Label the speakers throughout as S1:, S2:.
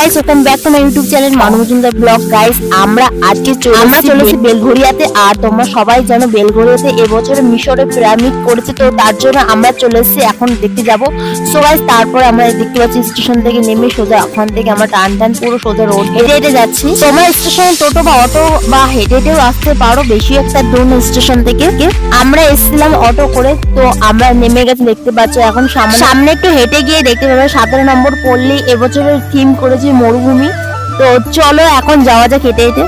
S1: Guys, welcome back to my YouTube channel মানু Majumdar blog. Guys, আমরা আজকে চলেছি বেলঘরিয়াতে। আর তোমরা সবাই জানো বেলঘরিয়াতে এবছরে মিশরে পিরামিড করেছে, তো তার জন্য আমরা চলে এসেছি, এখন দেখতে যাব। সো গাইস, তারপরে আমরা দেখতে পাচ্ছি স্টেশন থেকে নেমে সোজা ওখান থেকে আমরা টান পুরো সোজা রোড হেঁটে যাচ্ছি। তোমরা স্টেশনে টোটো বা অটো বা হেঁটেও আসতে পারো, বেশি একটা দূর না স্টেশন থেকে। আমরা এসেছিলাম অটো করে, তো আমরা নেমে গেছি দেখতে পাচ্ছ। এখন সামনে একটু হেঁটে গিয়ে দেখতে পাবে 17 নম্বর পল্লী এবছরের থিম করেছি মরুভূমি। তো চলো এখন যাওয়া যাক হেঁটে হেঁটে।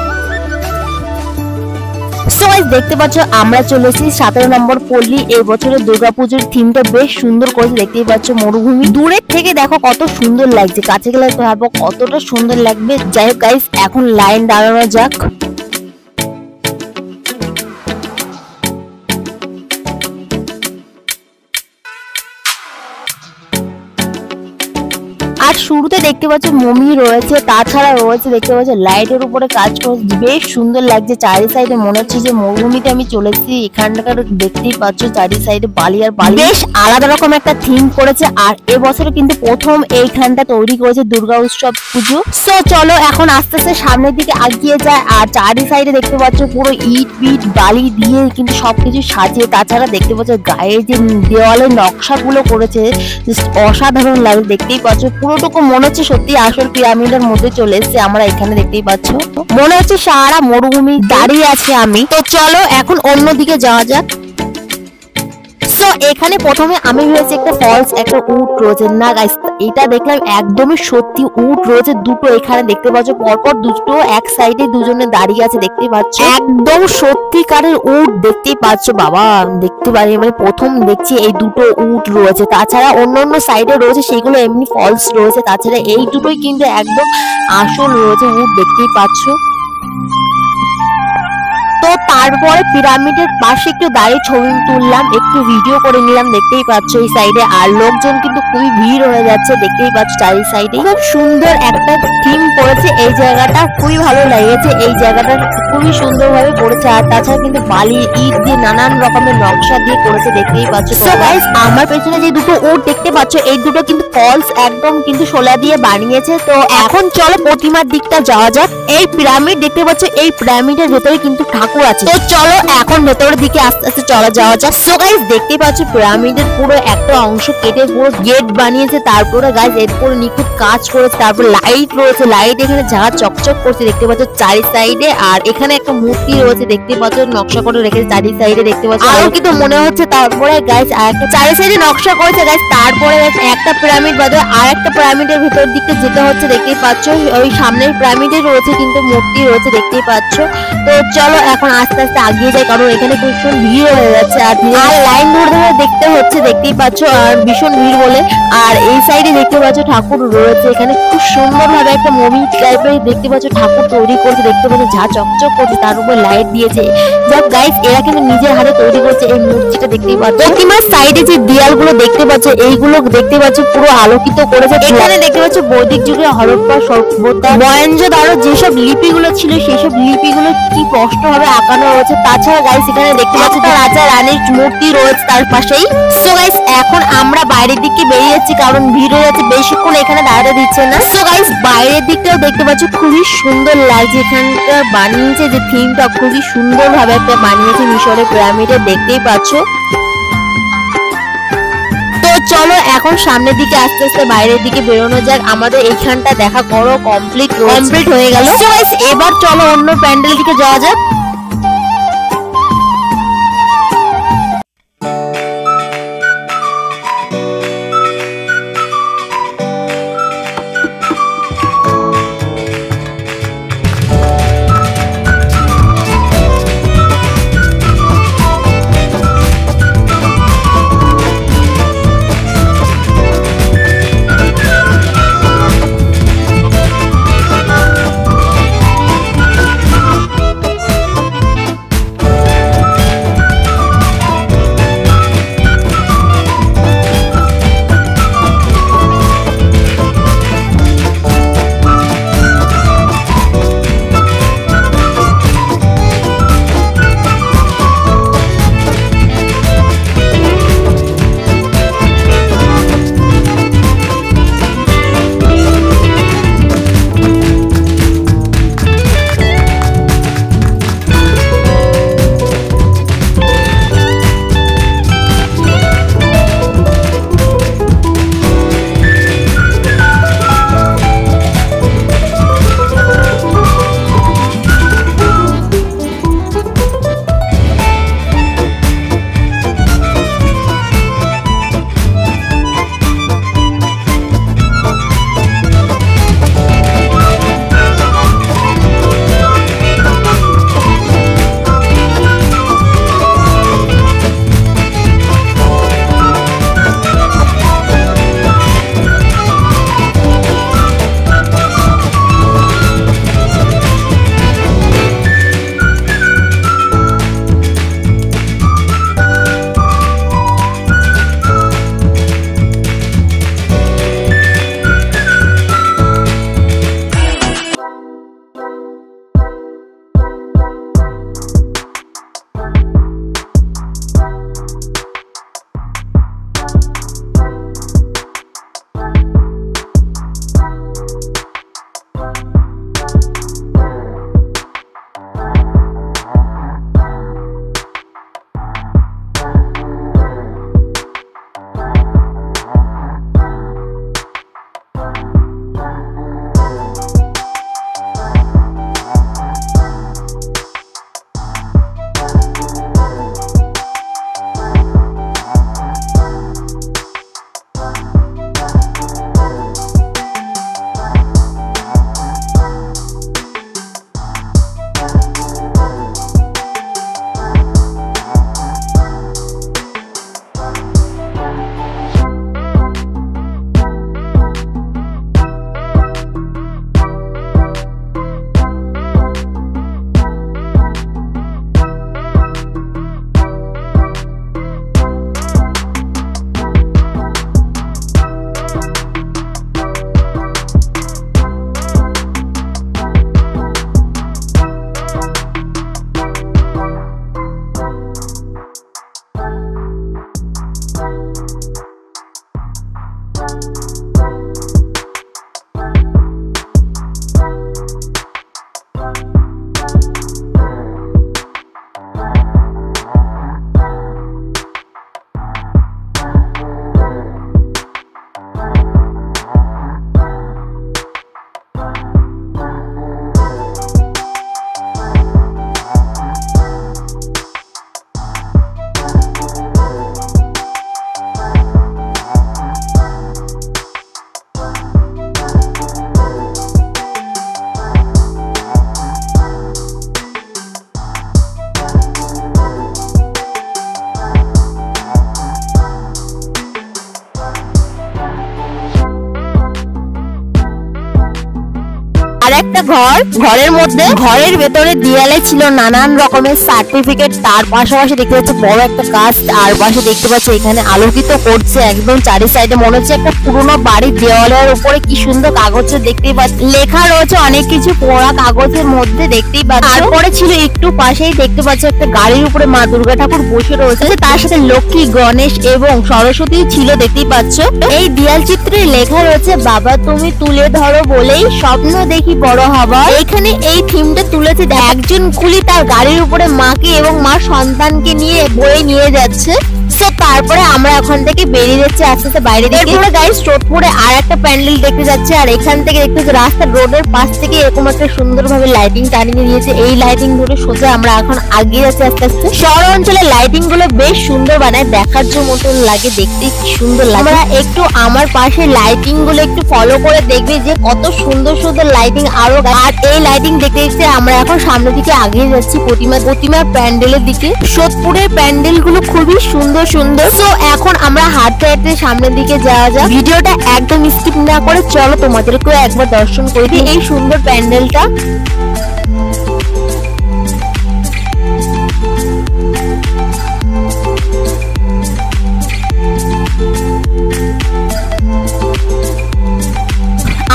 S1: সো গাইস, দেখতে পাচ্ছ আমরা চলে এসেছি 17 নম্বর পল্লী। এই বছরের দুর্গাপুজোর থিমটা বেশ সুন্দর করেছে, দেখতেই পাচ্ছ মরুভূমি। দূরের থেকে দেখো কত সুন্দর লাগছে, কাছে গেলে তো ভাবো কতটা সুন্দর লাগবে। যাই হোক গাইস, এখন লাইন দাঁড়ানো যাক। আর শুরুতে দেখতে পাচ্ছ মমি রয়েছে, তাছাড়া রয়েছে দেখতে পাচ্ছ লাইটের উপরে কাজ করেছে, বেশ সুন্দর লাগছে। চারি সাইডে মনে হচ্ছে যে মরুভূমিতে আমি চলে এসেছি। এখানকার দেখতেই পাচ্ছ চারি সাইডে বালি আর বালি, বেশ আলাদা রকম একটা থিম করেছে। আর এবছরে কিন্তু প্রথম এইখানটা তৈরি করেছে দুর্গা উৎসব পুজো। সো চলো এখন আস্তে আস্তে সামনের দিকে এগিয়ে যায়। আর চারি সাইডে দেখতে পাচ্ছ পুরো ইট বিট বালি দিয়ে কিন্তু সবকিছু সাজিয়ে, তাছাড়া দেখতে পাচ্ছ গায়ে যে দেওয়ালের নকশাগুলো করেছে অসাধারণ লাগে। দেখতেই পাচ্ছ পুরোটুকু মনে হচ্ছে সত্যি আসল পিরামিডের মধ্যে চলে এসেছে আমরা। এখানে দেখতেই পাচ্ছ মনে হচ্ছে সারা মরুভূমি দাঁড়িয়ে আছে আমি। তো চলো এখন অন্যদিকে যাওয়া যাক। সো এখানে প্রথমে আমি ভেবেছি একটা ফলস একটা উট রয়েছে, না গাইস এটা দেখলাম একদমই সত্যি উট রয়েছে দুটো। এখানে দেখতে পাচ্ছ পরপর দুটো এক সাইডে দুজনে দাঁড়িয়ে আছে, দেখতে পাচ্ছ একদম সত্যিকারের উট। দেখতেই পাচ্ছ বাবা, দেখতে পারি মানে প্রথম দেখছি এই দুটো উট রয়েছে। তাছাড়া অন্য সাইডে রয়েছে সেগুলো এমনি ফলস রয়েছে, তাছাড়া এই দুটোই কিন্তু একদম আসল রয়েছে উট, দেখতেই পাচ্ছ। তো তারপরে পিরামিডের পাশে একটু দাঁড়িয়ে ছবি তুললাম, একটু ভিডিও করে নিলাম, দেখতেই পাচ্ছ এই সাইডে। আর লোকজন কিন্তু খুবই ভিড় হয়ে যাচ্ছে, দেখতেই পাচ্ছ চারি সাইডে। খুব সুন্দর একটা থিম করেছে এই জায়গাটা, খুবই ভালো লেগেছে। এই জায়গাটা খুবই সুন্দরভাবে করেছে। আর তাছাড়া কিন্তু বালি ইট দিয়ে নানান রকমের নকশা দিয়ে করেছে, দেখতেই পাচ্ছ। সো গাইস, আমার পেছনে যে দুটো উট দেখতে পাচ্ছ এই দুটো কিন্তু ফলস একদম কিন্তু শোলা দিয়ে বানিয়েছে। তো এখন চলো প্রতিমার দিকটা যাওয়া যাক। এই পিরামিড দেখতে পাচ্ছ, এই পিরামিডের ভেতরে কিন্তু ঠাকুর আছে। তো চলো এখন ভেতরের দিকে আস্তে আস্তে চলা যাওয়া যাক। সো গাইস, দেখতে পাচ্ছ পিরামিডের পুরো একটা অংশ কেটে পুরো গেট বানিয়েছে। তারপরে গাইস এরপরে নিখুঁত কাজ করেছে। তারপর লাইট রয়েছে, লাইট এখানে ঝাঁ চকচক করছে, দেখতে পাচ্ছ চারি সাইডে। আর এখানে একটা মূর্তি রয়েছে, দেখতে পাচ্ছ নকশা করে রেখেছে চারি সাইডে, দেখতে পাচ্ছ আরো কিন্তু মনে হচ্ছে। তারপরে গাইস আরেকটা চারি সাইডে নকশা করেছে গাইস। তারপরে একটা পিরামিড বাদে আর একটা পিরামিডের ভিতর দিকে যেতে হচ্ছে, দেখতেই পাচ্ছ। ওই সামনের পিরামিডে রয়েছে কিন্তু মূর্তি রয়েছে, দেখতেই পাচ্ছ। তো চলো এখন আস্তে আস্তে আগিয়ে যায়, কারণ এখানে ভীষণ ভিড় হয়ে যাচ্ছে। আর লাইন ধরে ধরে দেখতে হচ্ছে, দেখতেই পাচ্ছ। আর ভীষণ ভিড় বলে। আর এই সাইডে দেখতে পাচ্ছ ঠাকুর রয়েছে, এখানে খুব সুন্দর ভাবে একটা মমি টাইপের দেখতে পাচ্ছ ঠাকুর তৈরি করছে, দেখতে পাচ্ছ ঝাঁ চকচক করছে, তার উপর লাইট দিয়েছে। যাক গাইস, এরা কিন্তু নিজের হাতে তৈরি করছে এই মূর্তিটা, দেখতেই পাচ্ছ। প্রতিমার সাইডে যে দেয়ালগুলো দেখতে পাচ্ছ এইগুলো দেখতে পাচ্ছ পুরো আলোকিত করেছে। এখানে দেখতে পাচ্ছ বৈদিক যুগে হরপ্পা সভ্যতা মহেঞ্জোদারো যেসব লিপিগুলো ছিল সেসব লিপিগুলো কি স্পষ্ট ভাবে আঁকানো রয়েছে। তাছাড়া গাইস এখানে দেখতে পাচ্ছ রাজা রানীর মূর্তি রয়েছে তার পাশেই। সো গাইস, এখন আমরা বাইরের দিকে বেরিয়ে যাচ্ছি, কারণ ভিড় হয়ে যাচ্ছে, বেশিক্ষণ এখানে দাঁড়াতে দিচ্ছে না। সো গাইস, বাইরের দিকটাও দেখতে পাচ্ছ খুবই সুন্দর লাগছে। এখানকার বানিয়েছে যে থিমটা খুবই সুন্দর ভাবে একটা বানিয়েছে মিশরের পিরামিডে, দেখতেই পাচ্ছ। তো চলো এখন সামনের দিকে আস্তে আস্তে বাইরের দিকে বেরোনো যাক। আমাদের এইখানটা দেখা করো কমপ্লিট হয়ে গেল। সো গাইস, এবার চলো অন্য প্যান্ডেল দিকে যাওয়া যাক। আর একটা ঘর, ঘরের মধ্যে ঘরের ভেতরে দেয়ালে ছিল নানান রকমের সার্টিফিকেট, তার পাশাপাশি দেখতে পাচ্ছি বড় একটা গাছ, আর পাশে দেখতে পাচ্ছি এখানে আলোকিত করছে একদম চারি সাইডে, মনে হচ্ছে একটা পুরোনো বাড়ির দেওয়ালের উপরে কি সুন্দর কাগজে দেখতেই পাচ্ছি লেখা রয়েছে অনেক কিছু পড়া কাগজের মধ্যে দেখতেই পাচ্ছি। তারপরে ছিল একটু পাশেই দেখতে পাচ্ছি একটা গাড়ির উপরে মা দুর্গা ঠাকুর বসে রয়েছে, তার সাথে লক্ষ্মী, গণেশ এবং সরস্বতী ছিল দেখতেই পাচ্ছ। এই দেয়াল চিত্রে লেখা রয়েছে বাবা তুমি তুলে ধরো বলেই স্বপ্ন দেখি বড় হবার। এখানে এই থিমটা তুলেছে একজন কুলি তার গাড়ির উপরে মাকে এবং মার সন্তানকে নিয়ে বয়ে নিয়ে যাচ্ছে। তারপরে আমরা ওখান থেকে বেরিয়ে যাচ্ছি আস্তে আস্তে বাইরে দিকে। এরপরে গাইস সোদপুরে আর একটা প্যান্ডেল দেখতে যাচ্ছে, আর এখান থেকে দেখতে পাচ্ছি রাস্তার রোডের পাশ থেকে এরকম একটা সুন্দরভাবে লাইটিং টানিয়ে দিয়েছে। এই লাইটিং ধরে সোজা আমরা এখন আগিয়ে যাচ্ছি আস্তে আস্তে। শহর অঞ্চলের লাইটিং গুলো বেশ সুন্দর বানায়, দেখার মতন লাগে, দেখতে কি সুন্দর লাগে। আমরা একটু আমার পাশে লাইটিং গুলো একটু ফলো করে দেখবে যে কত সুন্দর সুন্দর লাইটিং আরো। আর এই লাইটিং দেখতে দেখতে আমরা এখন সামনের দিকে আগিয়ে যাচ্ছি প্রতিমা প্যান্ডেলের দিকে। সোদপুরের প্যান্ডেল গুলো খুবই সুন্দর সুন্দর। তো এখন আমরা হাঁটতে হাঁটতে সামনের দিকে যাওয়া যাক, ভিডিওটা একদম স্কিপ না করে চলো তোমাদেরকেও একবার দর্শন করে দিই এই সুন্দর প্যান্ডেলটা।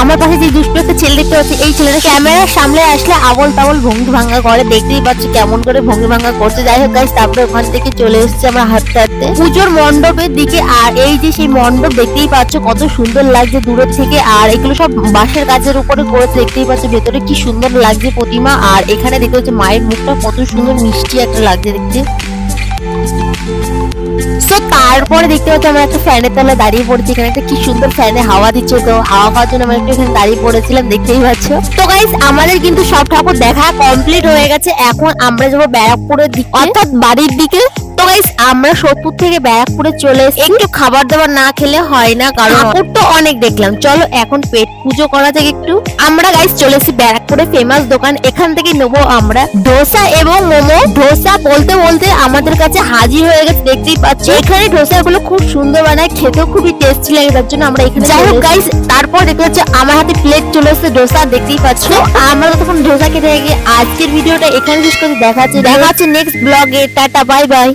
S1: আমার পাশে যে দুষ্ট একটা ছেলে দেখতে পাচ্ছি, এই ছেলেটা ক্যামেরার সামনে আসলে আবল তাবল ভঙ্গি ভাঙ্গা করে, দেখতেই পাচ্ছি কেমন করে ভঙ্গি ভাঙ্গা করতে। যাই হোক গাইস, তারপরে ওখান থেকে চলে এসেছে আমরা হাঁটতে হাঁটতে পুজোর মণ্ডপের দিকে। আর এই যে সেই মণ্ডপ দেখতেই পাচ্ছ কত সুন্দর লাগছে দূরের থেকে, আর এগুলো সব বাঁশের গাছের উপরে করেছে, দেখতেই পাচ্ছ ভেতরে কি সুন্দর লাগছে প্রতিমা। আর এখানে দেখতে পাচ্ছি মায়ের মুখটা কত সুন্দর মিষ্টি একটা লাগছে দেখতে। তারপরে দেখতে পাচ্ছি আমরা একটা ফ্যানের তলায় দাঁড়িয়ে পড়েছি, এখানে একটা কি সুন্দর ফ্যানে হাওয়া দিচ্ছে, তো হাওয়া খাওয়ার জন্য আমরা একটু এখানে দাঁড়িয়ে পড়েছিলাম, দেখতেই পাচ্ছ। তো গাইস আমাদের কিন্তু সব ঠাকুর দেখা কমপ্লিট হয়ে গেছে, এখন আমরা যাবো ব্যারাকপুরের দিকে অর্থাৎ বাড়ির দিকে। তো গাইস আমরা সোদপুর থেকে ব্যারাকপুরে চলে এসেছি, একটু খাবার দাবার না খেলে হয় না, কারণ ঠাকুর তো অনেক দেখলাম, চলো এখন পেট পুজো করা যাক একটু। আমরা গাইস চলে এসেছি ব্যারাকপুরে ফেমাস দোকান, এখান থেকে নেবো আমরা ধোসা এবং মোমো। ধোসা বলতে বলতে আমাদের কাছে হাজির হয়ে গেছে, দেখতেই পাচ্ছি এখানে ধোসা গুলো খুব সুন্দর বানায়, খেতেও খুবই টেস্টি লাগে, তার জন্য আমরা এখানে। যাই হোক গাইস, তারপর দেখতে পাচ্ছি আমার হাতে প্লেট চলে এসেছে ধোসা, দেখতেই পাচ্ছ। আমরা তখন ধোসা খেতে গিয়ে আজকের ভিডিওটা এখানে শেষ করে দেখাচ্ছি নেক্সট ব্লগে। Tata, bye bye.